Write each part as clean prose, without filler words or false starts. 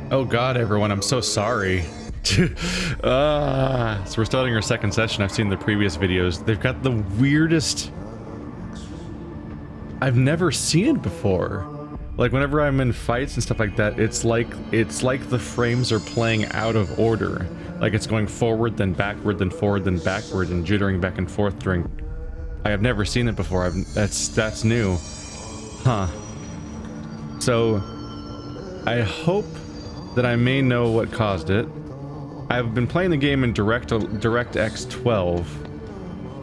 Oh god, everyone, I'm so sorry. So we're starting our second session. I've seen the previous videos. They've got the weirdest... I've never seen it before. Like, whenever I'm in fights and stuff like that, it's like the frames are playing out of order. Like, it's going forward, then backward, then forward, then backward, and jittering back and forth during... I have never seen it before. That's new. Huh. So, I hope that I may know what caused it. I've been playing the game in DirectX 12,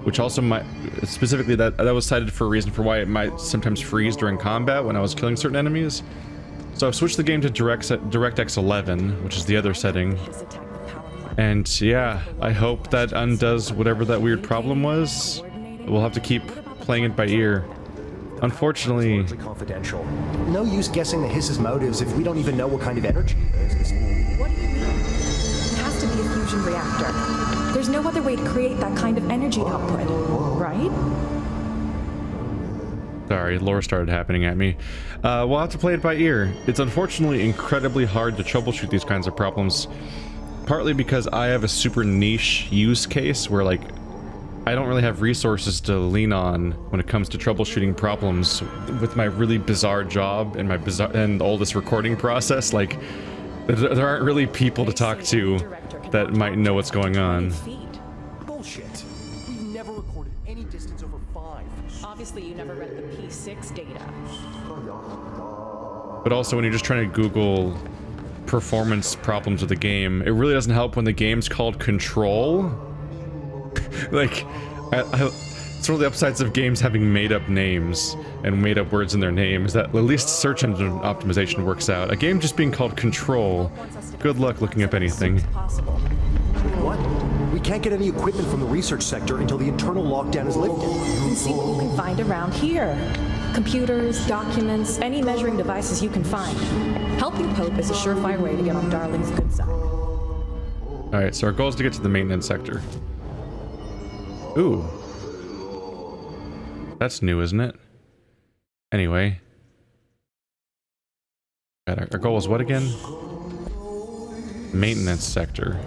which also might... Specifically, that was cited for a reason for why it might sometimes freeze during combat when I was killing certain enemies. So I've switched the game to DirectX 11, which is the other setting. And yeah, I hope that undoes whatever that weird problem was. We'll have to keep playing it by ear. Unfortunately... Confidential. No use guessing the hiss's motives if we don't even know what kind of energy it is. What do you mean? It has to be a fusion reactor. There's no other way to create that kind of energy output, right? Sorry, lore started happening at me. We'll have to play it by ear. It's unfortunately incredibly hard to troubleshoot these kinds of problems. Partly because I have a super niche use case where, like, I don't really have resources to lean on when it comes to troubleshooting problems with my really bizarre job and and all this recording process. Like, there aren't really people to talk to that might know what's going on. Bullshit. We've never recorded any distance over 5. Obviously, you never read the P6 data. But also, when you're just trying to Google performance problems with the game, it really doesn't help when the game's called Control. Like, it's one of the upsides of games having made-up names and made-up words in their name, is that at least search engine optimization works out. A game just being called Control, good luck looking up anything. What? We can't get any equipment from the research sector until the internal lockdown is lifted. And see what you can find around here. Computers, documents, any measuring devices you can find. Helping Pope is a surefire way to get on Darling's good side. Alright, so our goal is to get to the maintenance sector. Ooh. That's new, isn't it? Anyway. Our goal is what again? Maintenance sector. Is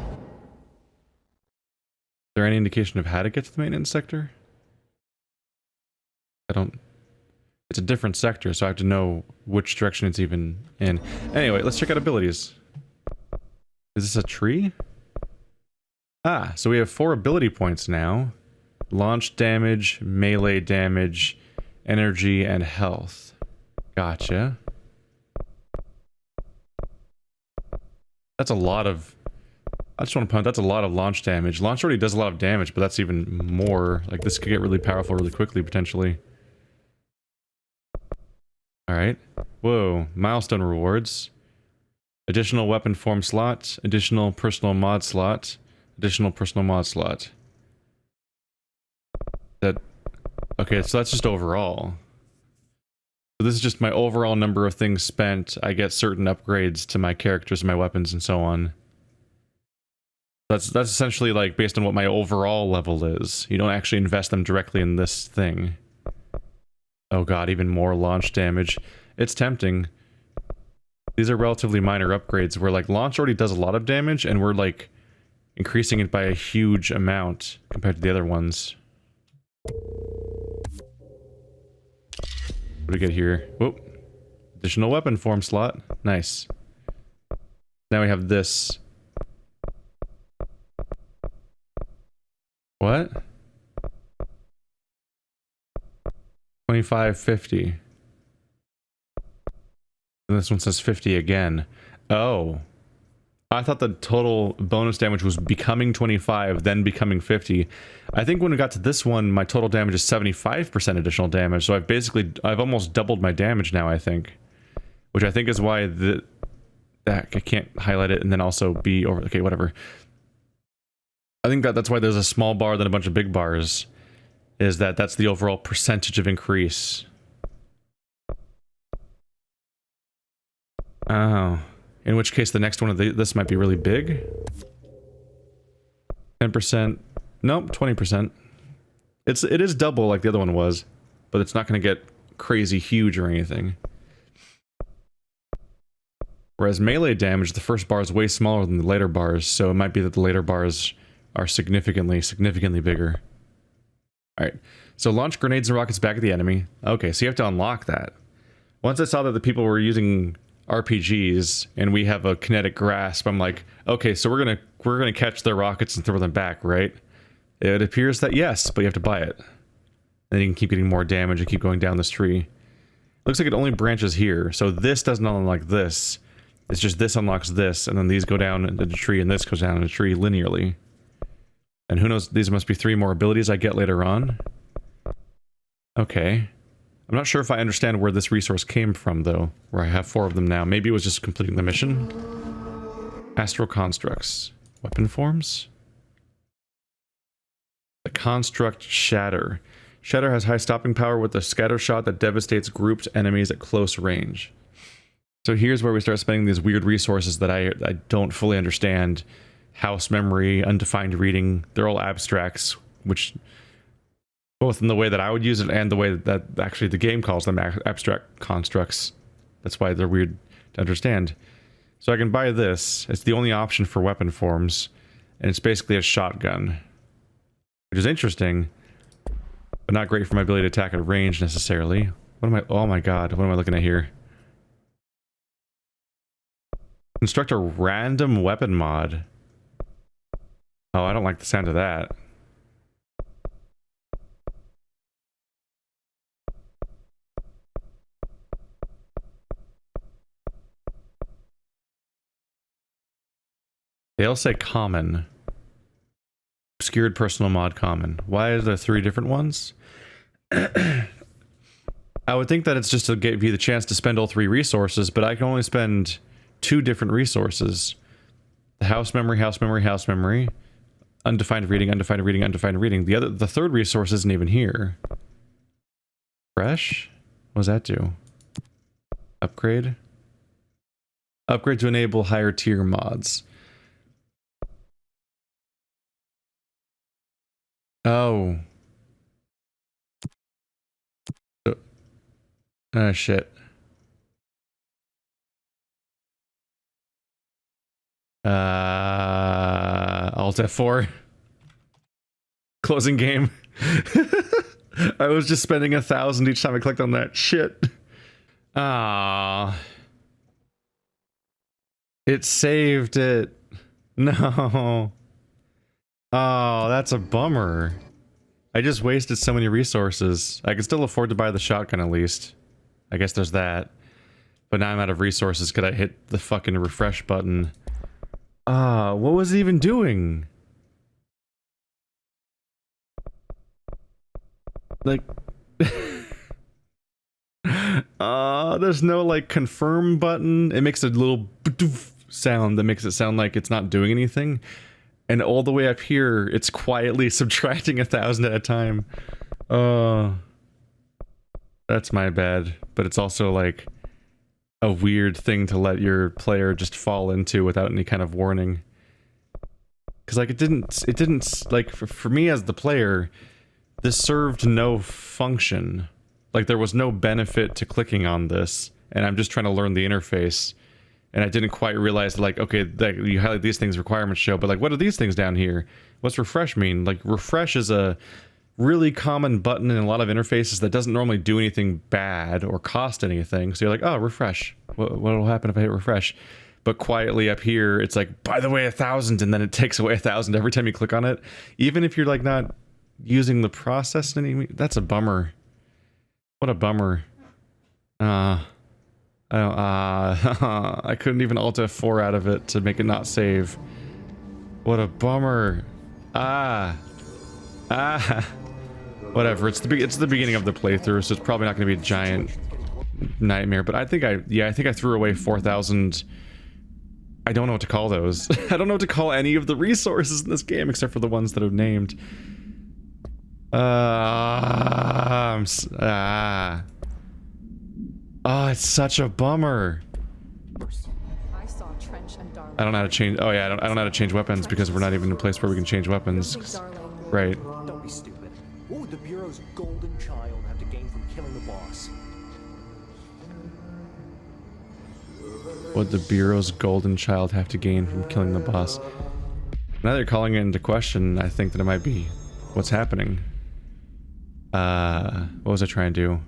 there any indication of how to get to the maintenance sector? I don't... It's a different sector, so I have to know which direction it's even in. Anyway, let's check out abilities. Is this a tree? Ah, so we have 4 ability points now. Launch damage, melee damage, energy, and health. Gotcha. That's a lot of... I just want to point out, that's a lot of launch damage. Launch already does a lot of damage, but that's even more. Like, this could get really powerful really quickly, potentially. Alright. Whoa. Milestone rewards. Additional weapon form slot. Additional personal mod slot. Additional personal mod slot. That... Okay, so that's just overall. So this is just my overall number of things spent. I get certain upgrades to my characters and my weapons and so on. That's essentially like based on what my overall level is. You don't actually invest them directly in this thing. Oh god, even more launch damage. It's tempting. These are relatively minor upgrades where like launch already does a lot of damage and we're like increasing it by a huge amount compared to the other ones. What do we get here? Whoop. Additional weapon form slot. Nice. Now we have this. What? 2550. And this one says 50 again. Oh. I thought the total bonus damage was becoming 25, then becoming 50. I think when we got to this one, my total damage is 75% additional damage, so I've almost doubled my damage now, I think. Which I think is why I can't highlight it and then also be over... Okay, whatever. I think that's why there's a small bar than a bunch of big bars. Is that's the overall percentage of increase. Oh. In which case the next one of this might be really big. 10%. Nope, 20%. It is double like the other one was, but it's not going to get crazy huge or anything. Whereas melee damage, the first bar is way smaller than the later bars, so it might be that the later bars are significantly bigger. Alright, so launch grenades and rockets back at the enemy. Okay, so you have to unlock that. Once I saw that the people were using RPGs and we have a kinetic grasp, I'm like, okay, so we're gonna catch their rockets and throw them back, right? It appears that yes, but you have to buy it. Then you can keep getting more damage and keep going down this tree. Looks like it only branches here, so this doesn't unlock this. It's just this unlocks this, and then these go down into the tree, and this goes down in the tree linearly. And who knows, these must be 3 more abilities I get later on. Okay. I'm not sure if I understand where this resource came from, though, where I have 4 of them now. Maybe it was just completing the mission. Astral constructs. Weapon forms? The construct Shatter. Shatter has high stopping power with a scatter shot that devastates grouped enemies at close range. So here's where we start spending these weird resources that I don't fully understand. House memory, undefined reading, they're all abstracts, which both in the way that I would use it and the way that actually the game calls them abstract constructs. That's why they're weird to understand. So I can buy this. It's the only option for weapon forms, and it's basically a shotgun, which is interesting, but not great for my ability to attack at range necessarily. What am I? Oh my god, what am I looking at here? Construct a random weapon mod. Oh, I don't like the sound of that. They all say common. Obscured personal mod common. Why are there 3 different ones? I would think that it's just to give you the chance to spend all 3 resources, but I can only spend 2 different resources. The house memory, house memory, house memory. Undefined reading, undefined reading, undefined reading. The third resource isn't even here. Fresh? What does that do? Upgrade? Upgrade to enable higher tier mods. Oh. Oh shit. Alt F4. Closing game. I was just spending 1,000 each time I clicked on that shit. Ah. It saved it. No. Oh, that's a bummer. I just wasted so many resources. I can still afford to buy the shotgun at least. I guess there's that. But now I'm out of resources. Could I hit the fucking refresh button? Ah, what was it even doing? Like... there's no, like, confirm button. It makes a little sound that makes it sound like it's not doing anything. And all the way up here, it's quietly subtracting 1,000 at a time. That's my bad. But it's also, like, a weird thing to let your player just fall into without any kind of warning. Because, like, it didn't, like, for me as the player, this served no function. Like, there was no benefit to clicking on this, and I'm just trying to learn the interface. And I didn't quite realize, like, okay, that you highlight these things, requirements show, but, like, what are these things down here? What's refresh mean? Like, refresh is a really common button in a lot of interfaces that doesn't normally do anything bad or cost anything. So you're like, oh, refresh. What will happen if I hit refresh? But quietly up here, it's like, by the way, 1,000, and then it takes away 1,000 every time you click on it. Even if you're, like, not using the process in any... That's a bummer. What a bummer. I couldn't even Alt F4 out of it to make it not save. What a bummer. Whatever, it's the beginning of the playthrough, so it's probably not going to be a giant nightmare, but I think I threw away 4,000... I don't know what to call those. I don't know what to call any of the resources in this game except for the ones that are named. Oh, it's such a bummer. I don't know how to change. Oh yeah, I don't know how to change weapons because we're not even in a place where we can change weapons. Right. Don't be stupid. What would the Bureau's golden child have to gain from killing the boss? What the Bureau's golden child have to gain from killing the boss? Now they're calling it into question, I think that it might be what's happening. What was I trying to do?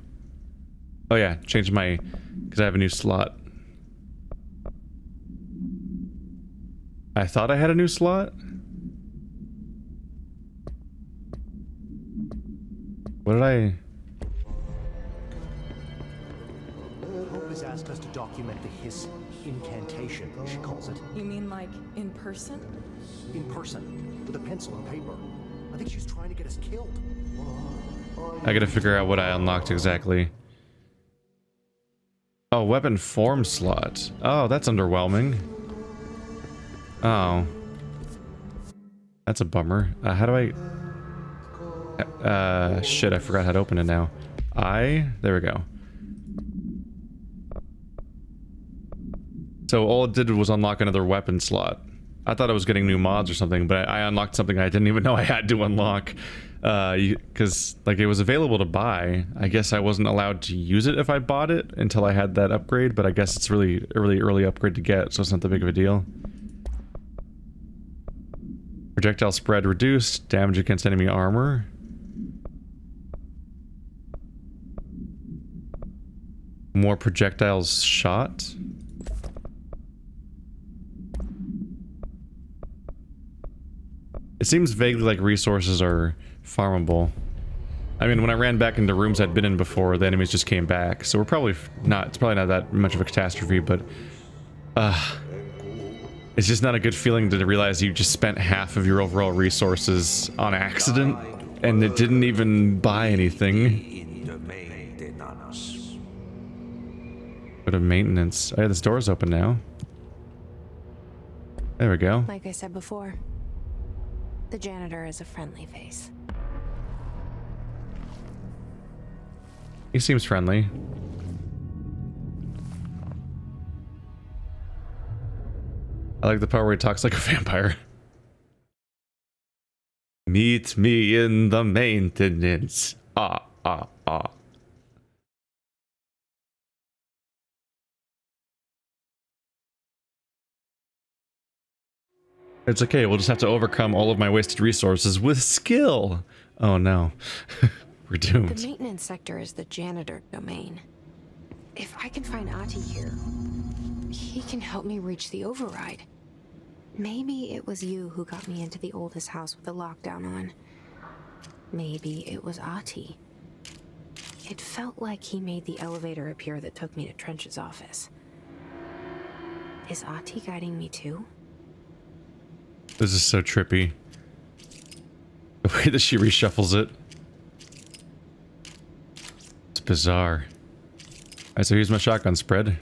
Oh yeah, change my... because I have a new slot. I thought I had a new slot? What did I... Hope has asked us to document the hiss incantation, she calls it. You mean like in person? In person, with a pencil and paper. I think she's trying to get us killed. I gotta figure out what I unlocked exactly. Oh, weapon form slot. Oh, that's underwhelming. Oh. That's a bummer. How do I... shit, I forgot how to open it now. There we go. So all it did was unlock another weapon slot. I thought I was getting new mods or something, but I unlocked something I didn't even know I had to unlock. Because, like, it was available to buy. I guess I wasn't allowed to use it if I bought it until I had that upgrade, but I guess it's really early upgrade to get, so it's not that big of a deal. Projectile spread reduced, damage against enemy armor. More projectiles shot. It seems vaguely like resources are farmable. I mean, when I ran back into rooms I'd been in before, the enemies just came back. So we're probably not, it's probably not that much of a catastrophe, but it's just not a good feeling to realize you just spent half of your overall resources on accident and it didn't even buy anything. Go to maintenance. Oh yeah, this door's open now. There we go. Like I said before, the janitor is a friendly face. He seems friendly. I like the part where he talks like a vampire. Meet me in the maintenance. Ah, ah, ah. It's okay, we'll just have to overcome all of my wasted resources with skill. Oh no. We're doomed. The maintenance sector is the janitor domain. If I can find Ahti here, he can help me reach the override. Maybe it was you who got me into the oldest house with the lockdown on. Maybe it was Ahti. It felt like he made the elevator appear that took me to Trench's office. Is Ahti guiding me too? This is so trippy. The way that she reshuffles it. It's bizarre. Alright, so here's my shotgun spread.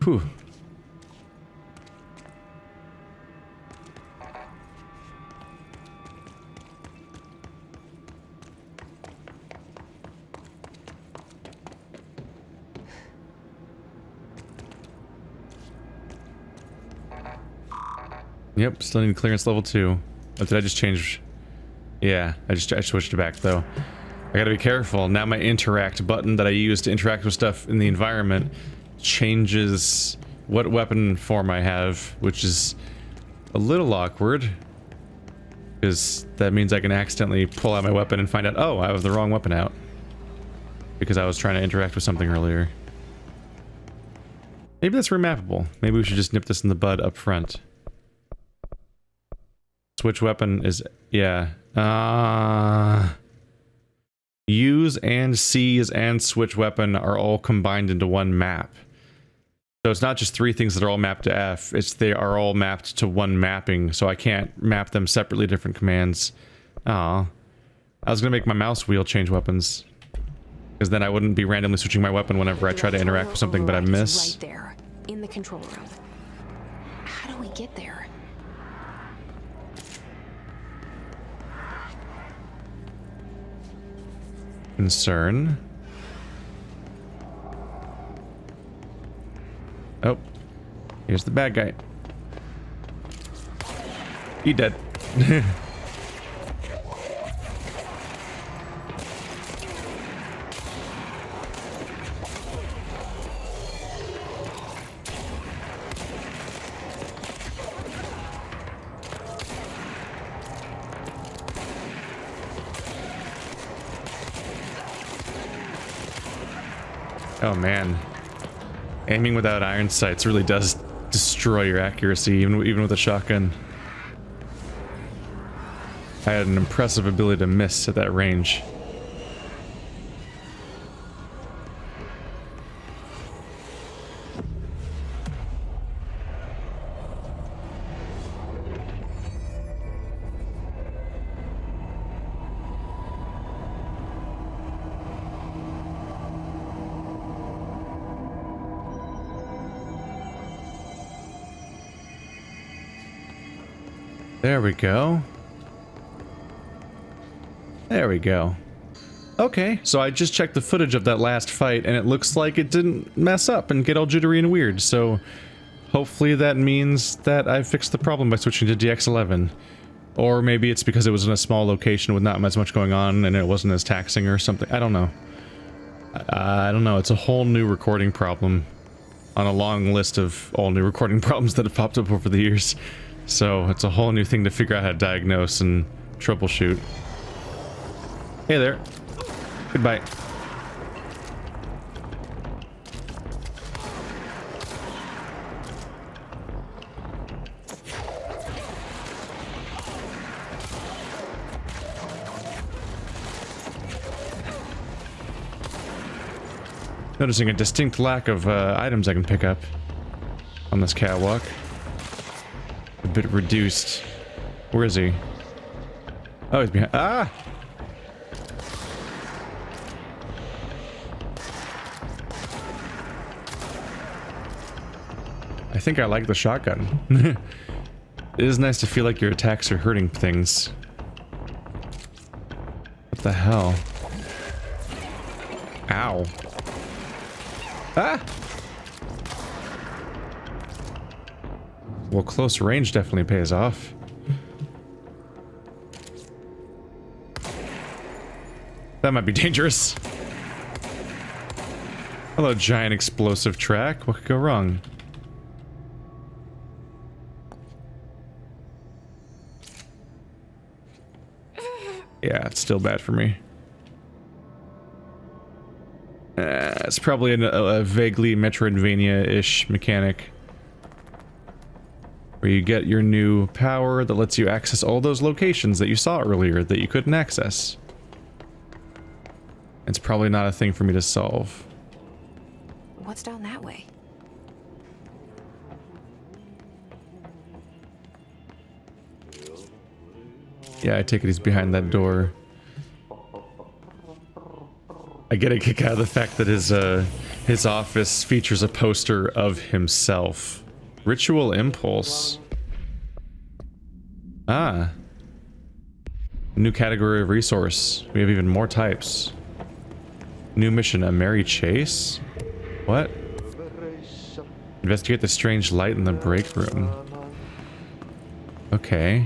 Whew. Yep, still need clearance level 2. Oh, did I just change? Yeah, I switched it back though. I gotta be careful. Now my interact button that I use to interact with stuff in the environment changes what weapon form I have, which is a little awkward. Because that means I can accidentally pull out my weapon and find out, oh, I have the wrong weapon out. Because I was trying to interact with something earlier. Maybe that's remappable. Maybe we should just nip this in the bud up front. Switch weapon is, yeah. Use and seize and switch weapon are all combined into one map. So it's not just 3 things that are all mapped to F, it's they are all mapped to one mapping, so I can't map them separately different commands. I was gonna make my mouse wheel change weapons. Because then I wouldn't be randomly switching my weapon whenever I try to interact with something that I miss. Right there, in the control room. How do we get there? Concern. Oh. Here's the bad guy. He dead. Oh man. Aiming without iron sights really does destroy your accuracy, even with a shotgun. I had an impressive ability to miss at that range. There we go. There we go. Okay, so I just checked the footage of that last fight, and it looks like it didn't mess up and get all jittery and weird, so hopefully that means that I fixed the problem by switching to DX11. Or maybe it's because it was in a small location with not as much going on and it wasn't as taxing or something. I don't know. I don't know. It's a whole new recording problem on a long list of all new recording problems that have popped up over the years. So it's a whole new thing to figure out how to diagnose and troubleshoot. Hey there. Goodbye. Noticing a distinct lack of items I can pick up on this catwalk. A bit reduced. Where is he? Oh, he's behind. Ah! I think I like the shotgun. It is nice to feel like your attacks are hurting things. What the hell? Ow. Ah! Well, close range definitely pays off. That might be dangerous. Hello, giant explosive track. What could go wrong? Yeah, it's still bad for me. It's probably a vaguely Metroidvania-ish mechanic. Where you get your new power that lets you access all those locations that you saw earlier that you couldn't access. It's probably not a thing for me to solve. What's down that way? Yeah, I take it he's behind that door. I get a kick out of the fact that his office features a poster of himself. Ritual Impulse. Ah. New category of resource. We have even more types. New mission, a merry chase? What? Investigate the strange light in the break room. Okay.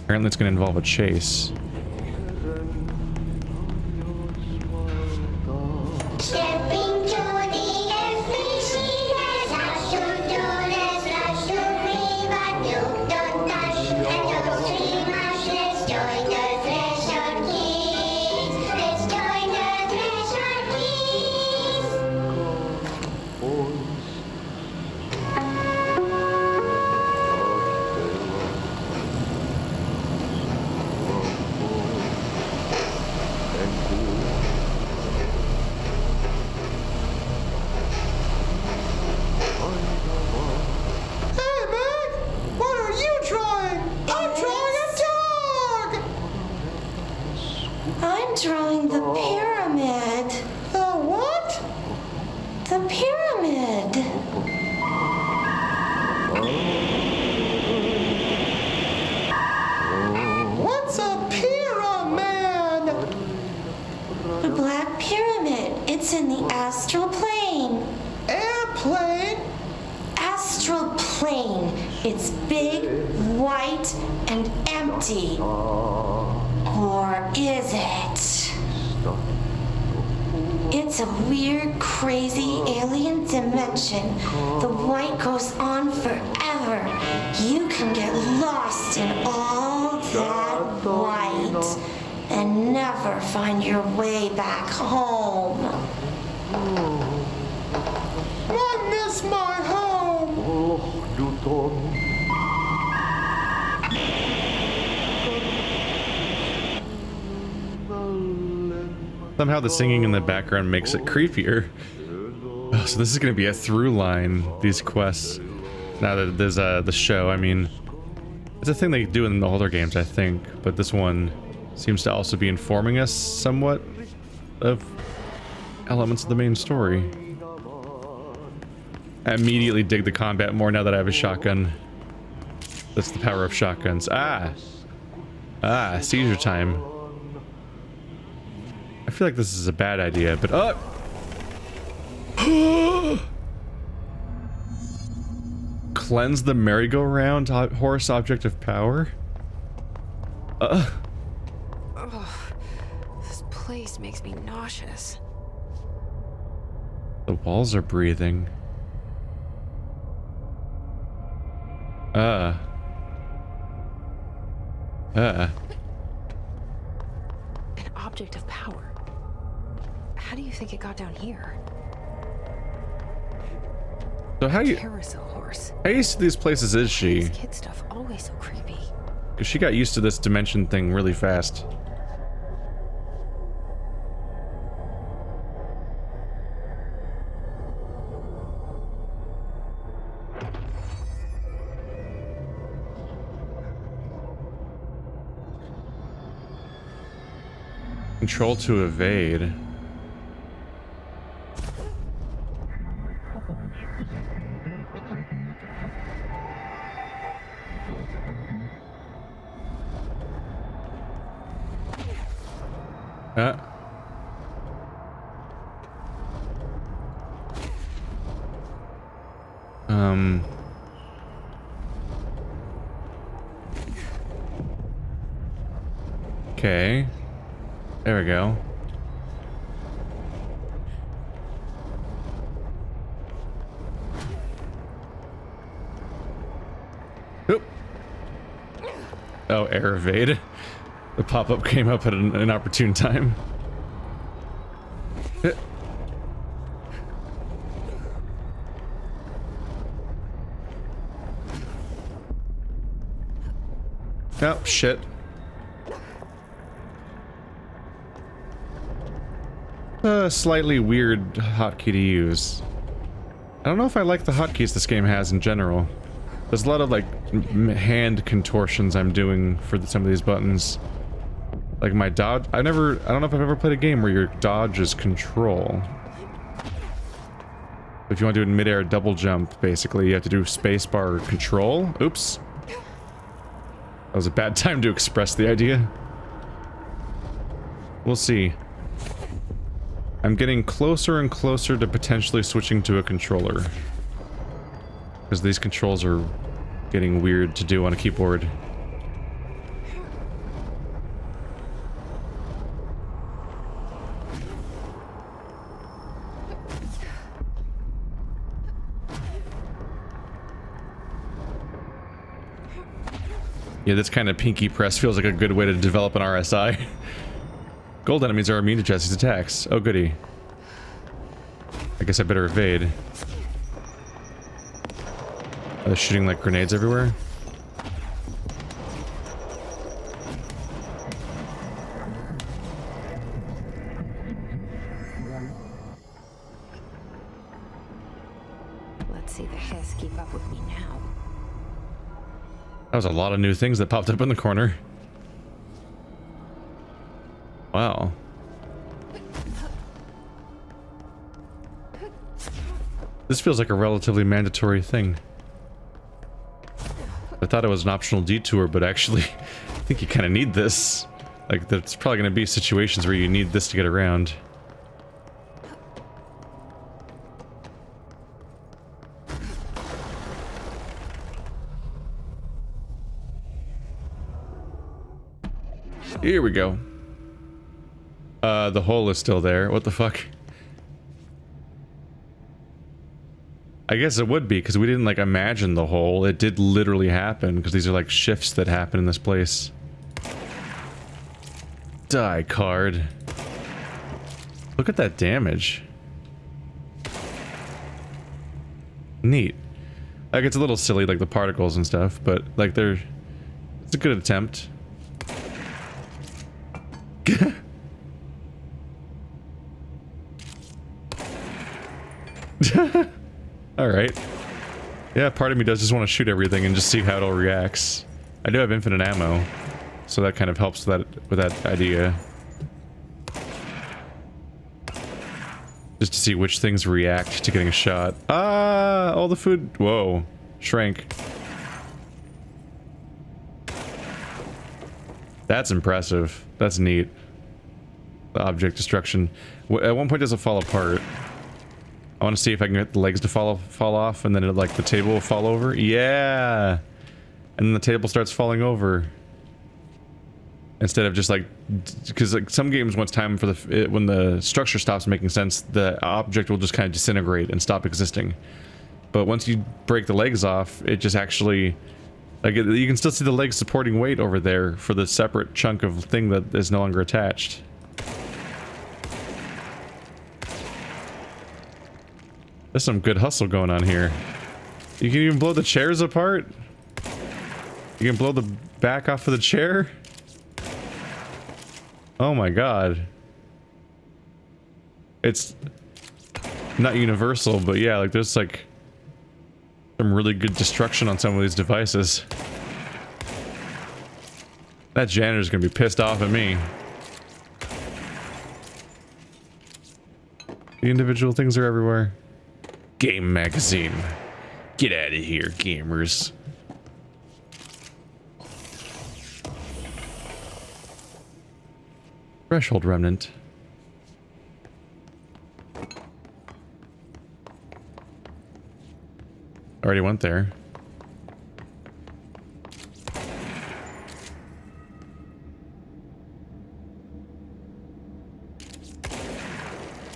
Apparently it's going to involve a chase. It's in the astral plane. Airplane? Astral plane. It's big, white, and empty. Or is it? It's a weird, crazy alien dimension. The white goes on forever. You can get lost in all that white and never find your way back home. Somehow the singing in the background makes it creepier. Oh, so this is going to be a through line, these quests. Now that there's the show, I mean, it's a thing they do in the older games, I think, but this one seems to also be informing us somewhat of elements of the main story. I immediately dig the combat more now that I have a shotgun. That's the power of shotguns. Ah, seizure time. I feel like this is a bad idea, but cleanse the merry-go-round horse object of power? Ugh, this place makes me nauseous. The walls are breathing. An object of power. How do you think it got down here? So how Carousel horse. used to these places is she? This kid stuff always so creepy. Because she got used to this dimension thing really fast. Control to evade. Okay. There we go. Oop. Oh, air evade. The pop-up came up at an inopportune time. Oh, shit. A slightly weird hotkey to use. I don't know if I like the hotkeys this game has in general. There's a lot of like hand contortions I'm doing for some of these buttons. Like my dodge, I don't know if I've ever played a game where your dodge is control. If you want to do a mid-air double jump, basically, you have to do spacebar control. Oops. That was a bad time to express the idea. We'll see. I'm getting closer and closer to potentially switching to a controller. Because these controls are getting weird to do on a keyboard. Yeah, this kind of pinky press feels like a good way to develop an RSI. Gold enemies are immune to Jesse's attacks. Oh, goody. I guess I better evade. Are they shooting like grenades everywhere? Let's see the Hess keep up with me now. That was a lot of new things that popped up in the corner. Wow. This feels like a relatively mandatory thing. I thought it was an optional detour, but actually, I think you kind of need this. Like, there's probably going to be situations where you need this to get around. Here we go. The hole is still there. What the fuck? I guess it would be, because we didn't, like, imagine the hole. It did literally happen, because these are, like, shifts that happen in this place. Die card. Look at that damage. Neat. Like, it's a little silly, like the particles and stuff, but like it's a good attempt. Alright. Yeah, part of me does just want to shoot everything and just see how it all reacts. I do have infinite ammo, so that kind of helps with that idea. Just to see which things react to getting a shot. Ah, all the food. Whoa, shrank. That's impressive. That's neat. The object destruction. At one point, does it fall apart? I want to see if I can get the legs to fall off, and then it, like the table will fall over. Yeah, and then the table starts falling over. Instead of just like, because like some games, once time for when the structure stops making sense, the object will just kind of disintegrate and stop existing. But once you break the legs off, it just actually, like, you can still see the legs supporting weight over there for the separate chunk of thing that is no longer attached. There's some good hustle going on here. You can even blow the chairs apart. You can blow the back off of the chair. Oh my god. It's not universal, but yeah, like there's like some really good destruction on some of these devices. That janitor's gonna be pissed off at me. The individual things are everywhere. Game magazine. Get out of here, gamers. Threshold remnant. Already went there.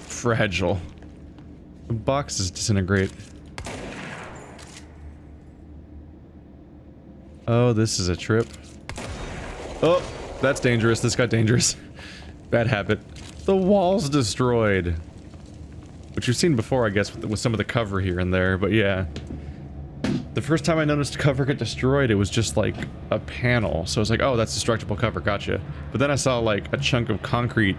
Fragile. The boxes disintegrate. Oh, this is a trip. Oh, that's dangerous. This got dangerous. Bad habit. The wall's destroyed. Which you've seen before, I guess, with some of the cover here and there, but yeah. The first time I noticed cover get destroyed, it was just like a panel. So I was like, oh, that's destructible cover, gotcha. But then I saw like a chunk of concrete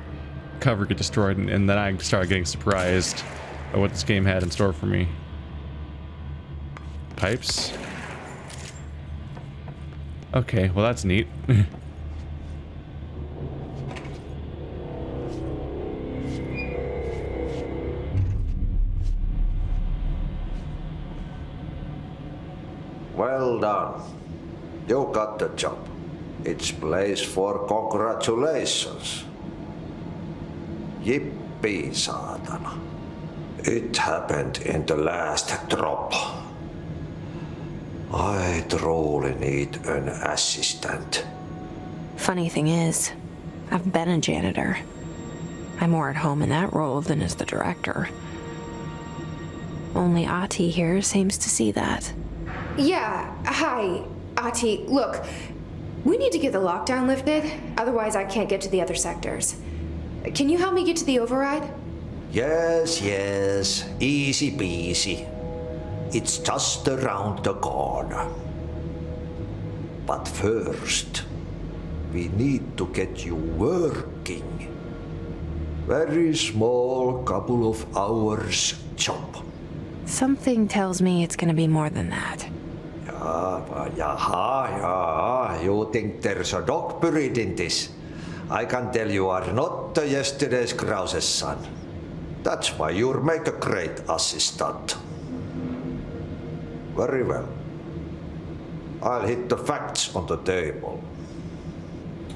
cover get destroyed, and then I started getting surprised by what this game had in store for me. Pipes? Okay, well that's neat. Well done. You got the job. It's place for congratulations. Yippee, saatana. It happened in the last drop. I truly need an assistant. Funny thing is, I've been a janitor. I'm more at home in that role than as the director. Only Ahti here seems to see that. Yeah, hi, Ahti. Look, we need to get the lockdown lifted, otherwise I can't get to the other sectors. Can you help me get to the override? Yes, easy peasy. It's just around the corner. But first, we need to get you working. Very small, couple of hours job. Something tells me it's gonna be more than that. Yeah, you think there's a dog buried in this? I can tell you are not yesterday's Krause's son. That's why you'll make a great assistant. Very well. I'll hit the facts on the table.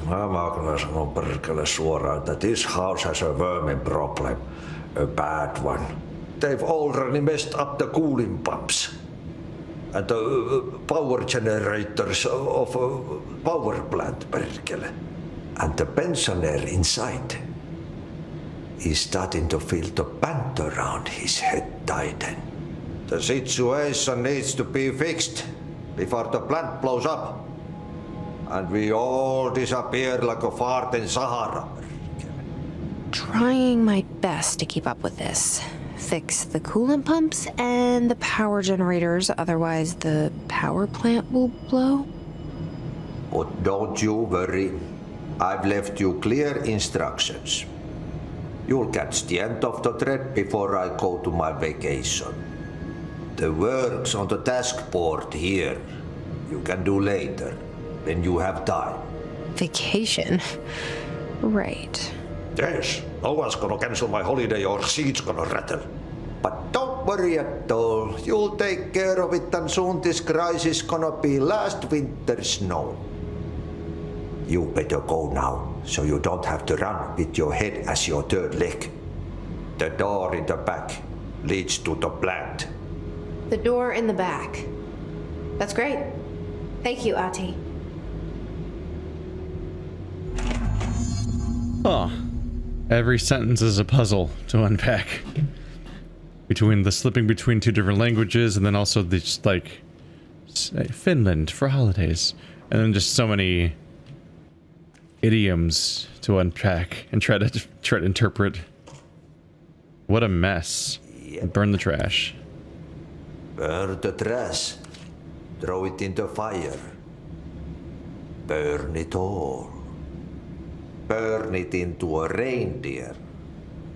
Mä kyllä sanon perkele suoraan, that this house has a vermin problem. A bad one. They've already messed up the cooling pumps. And the power generators of a power plant, perkele. And the pensioner inside is starting to feel the band around his head tighten. The situation needs to be fixed before the plant blows up. And we all disappear like a fart in Sahara. Trying my best to keep up with this. fix the coolant pumps and the power generators, otherwise the power plant will blow. But don't you worry. I've left you clear instructions. You'll catch the end of the thread before I go to my vacation. The work's on the task board here. You can do later, when you have time. Vacation? Right. Yes, no one's gonna cancel my holiday or seat's gonna rattle. But don't worry at all. You'll take care of it, and soon this crisis gonna be last winter's snow. You better go now, so you don't have to run with your head as your third leg. The door in the back leads to the plant. The door in the back. That's great. Thank you, Ahti. Huh. Every sentence is a puzzle to unpack. Between the slipping between two different languages, and then also the just like Finland for holidays, and then just so many idioms to unpack and try to interpret. What a mess. Burn the trash. Burn the trash. Throw it in the fire. Burn it all. Burn it into a reindeer,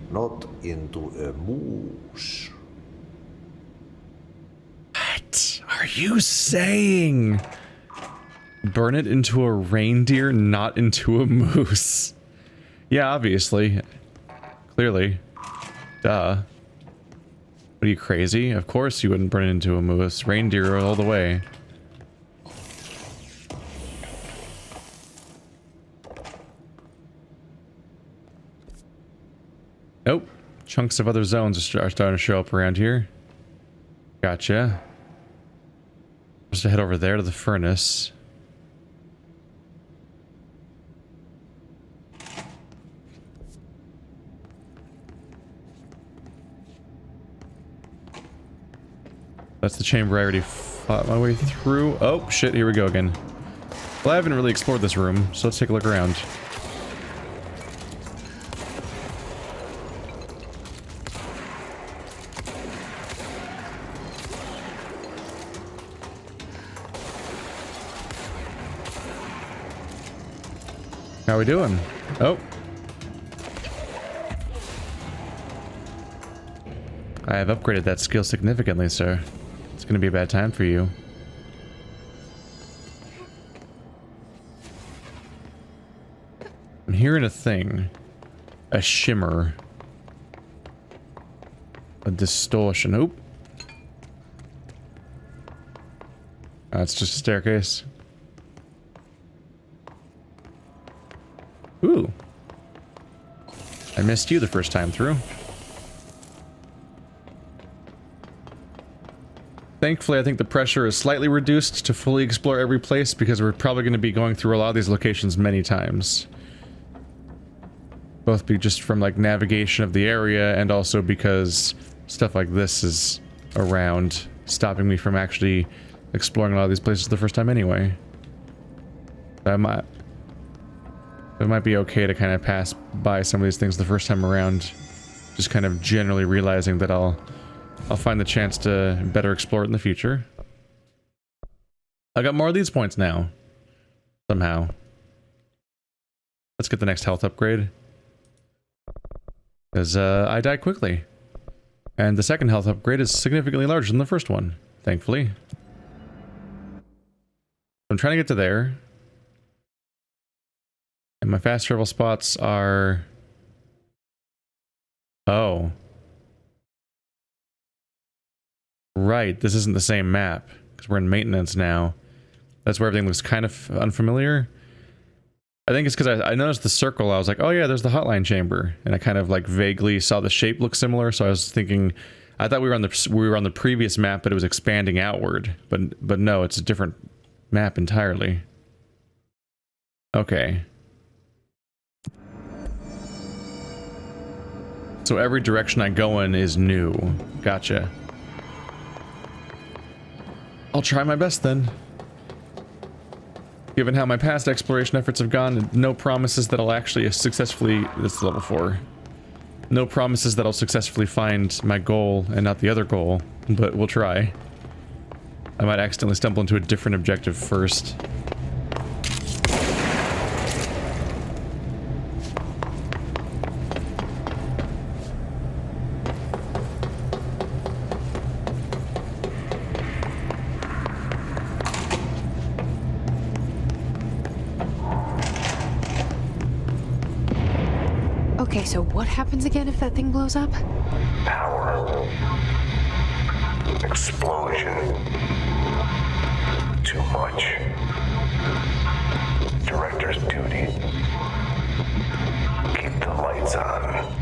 not into a moose. What are you saying? Burn it into a reindeer, not into a moose. Yeah, obviously. Clearly. Duh. What are you, crazy? Of course you wouldn't burn it into a moose. Reindeer all the way. Nope. Chunks of other zones are starting to show up around here. Gotcha. Just to head over there to the furnace. That's the chamber I already fought my way through. Oh, shit, here we go again. Well, I haven't really explored this room, so let's take a look around. How we doing? Oh. I have upgraded that skill significantly, sir. It's gonna be a bad time for you. I'm hearing a thing. A shimmer. A distortion. Oop. It's just a staircase. Ooh. I missed you the first time through. Thankfully, I think the pressure is slightly reduced to fully explore every place because we're probably going to be going through a lot of these locations many times. Both just from like navigation of the area and also because stuff like this is around, stopping me from actually exploring a lot of these places the first time anyway. It might be okay to kind of pass by some of these things the first time around, just kind of generally realizing that I'll find the chance to better explore it in the future. I got more of these points now. Somehow. Let's get the next health upgrade. Because I die quickly. And the second health upgrade is significantly larger than the first one, thankfully. I'm trying to get to there. And my fast travel spots are... Oh. Right, this isn't the same map, because we're in maintenance now. That's where everything looks kind of unfamiliar. I think it's because I noticed the circle, I was like, oh yeah, there's the hotline chamber. And I kind of like vaguely saw the shape look similar, so I was thinking... I thought we were on the previous map, but it was expanding outward. But no, it's a different map entirely. Okay. So every direction I go in is new. Gotcha. I'll try my best then. Given how my past exploration efforts have gone, no promises that I'll actually successfully... This is level 4. No promises that I'll successfully find my goal and not the other goal, but we'll try. I might accidentally stumble into a different objective first. Okay, so what happens again if that thing blows up? Power. Explosion. Too much. Director's duty. Keep the lights on.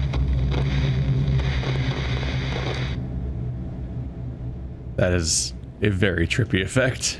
That is a very trippy effect.